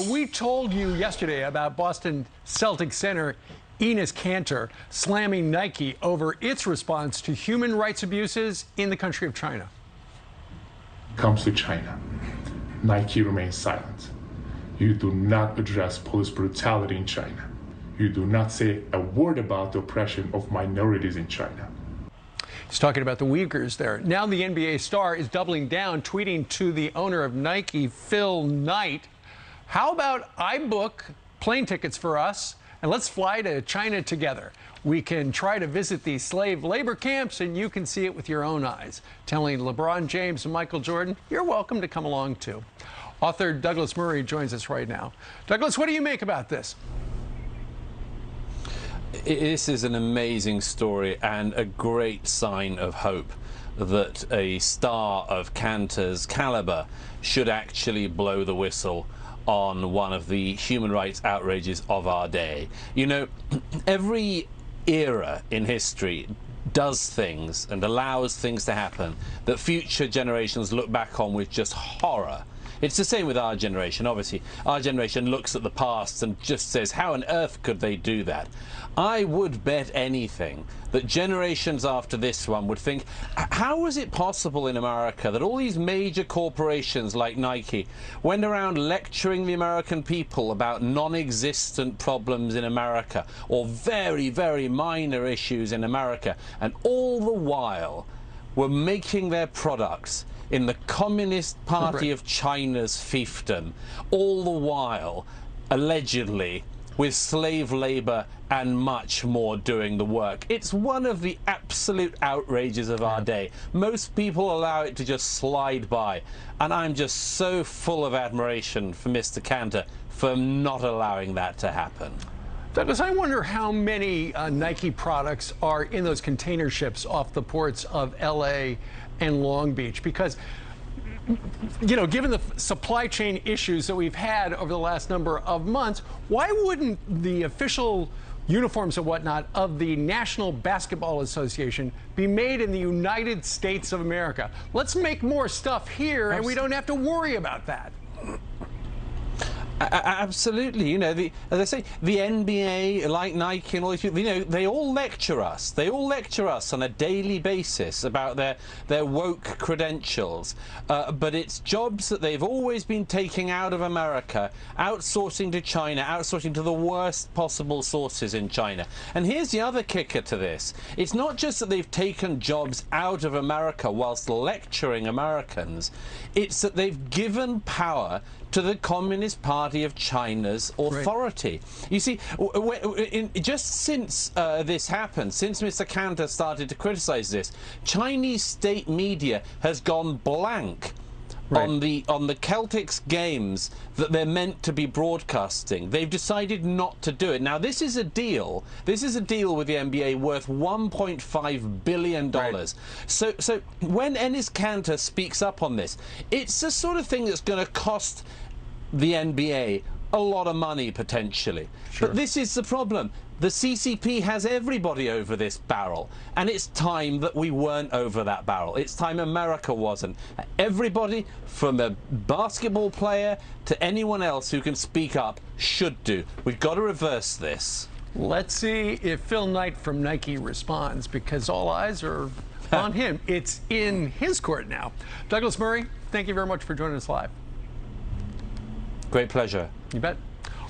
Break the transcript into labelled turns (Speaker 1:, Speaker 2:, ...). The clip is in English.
Speaker 1: We told you yesterday about Boston Celtics center Enes Kanter slamming Nike over its response to human rights abuses in the country of China.
Speaker 2: Comes to China, Nike remains silent. You do not address police brutality in China. You do not say a word about the oppression of minorities in China.
Speaker 1: He's talking about the Uyghurs there. Now the NBA star is doubling down, tweeting to the owner of Nike, Phil Knight, how about I book plane tickets for us and let's fly to China together. We can try to visit these slave labor camps and you can see it with your own eyes. Telling LeBron James and Michael Jordan, you're welcome to come along too. Author Douglas Murray joins us right now. Douglas, what do you make about this?
Speaker 3: This is an amazing story and a great sign of hope that a star of Kanter's caliber should actually blow the whistle on one of the human rights outrages of our day. You know, every era in history does things and allows things to happen that future generations look back on with just horror. It's the same with our generation. Obviously, our generation looks at the past and just says, how on earth could they do that? I would bet anything that generations after this one would think, how was it possible in America that all these major corporations like Nike went around lecturing the American people about non-existent problems in America or very, very minor issues in America, and all the while were making their products in the Communist Party of China's fiefdom, all the while, allegedly, with slave labor and much more doing the work. It's one of the absolute outrages of our day. Most people allow it to just slide by, and I'm just so full of admiration for Mr. Kanter for not allowing that to happen.
Speaker 1: Douglas, I wonder how many Nike products are in those container ships off the ports of LA and Long Beach, because, you know, given the supply chain issues that we've had over the last number of months, why wouldn't the official uniforms and whatnot of the National Basketball Association be made in the United States of America? Let's make more stuff here and we don't have to worry about that.
Speaker 3: Absolutely. You know, as I say, the NBA, like Nike and all these people, you know, they all lecture us. They all lecture us on a daily basis about their woke credentials. But it's jobs that they've always been taking out of America, outsourcing to China, outsourcing to the worst possible sources in China. And here's the other kicker to this. It's not just that they've taken jobs out of America whilst lecturing Americans. It's that they've given power to the Communist Party of China's authority. Right. You see, just since this happened, since Mr. Kanter started to criticize this, Chinese state media has gone blank on the Celtics games that they're meant to be broadcasting. They've decided not to do it. Now, this is a deal. This is a deal with the NBA worth $1.5 billion. Right. So when Enes Kanter speaks up on this, it's the sort of thing that's going to cost the NBA a lot of money, potentially. Sure. But this is the problem. The CCP has everybody over this barrel, and it's time that we weren't over that barrel. It's time America wasn't. Everybody, from a basketball player to anyone else who can speak up, should do. We've got to reverse this.
Speaker 1: Let's see if Phil Knight from Nike responds, because all eyes are on him. It's in his court now. Douglas Murray, thank you very much for joining us live.
Speaker 3: Great pleasure.
Speaker 1: You bet.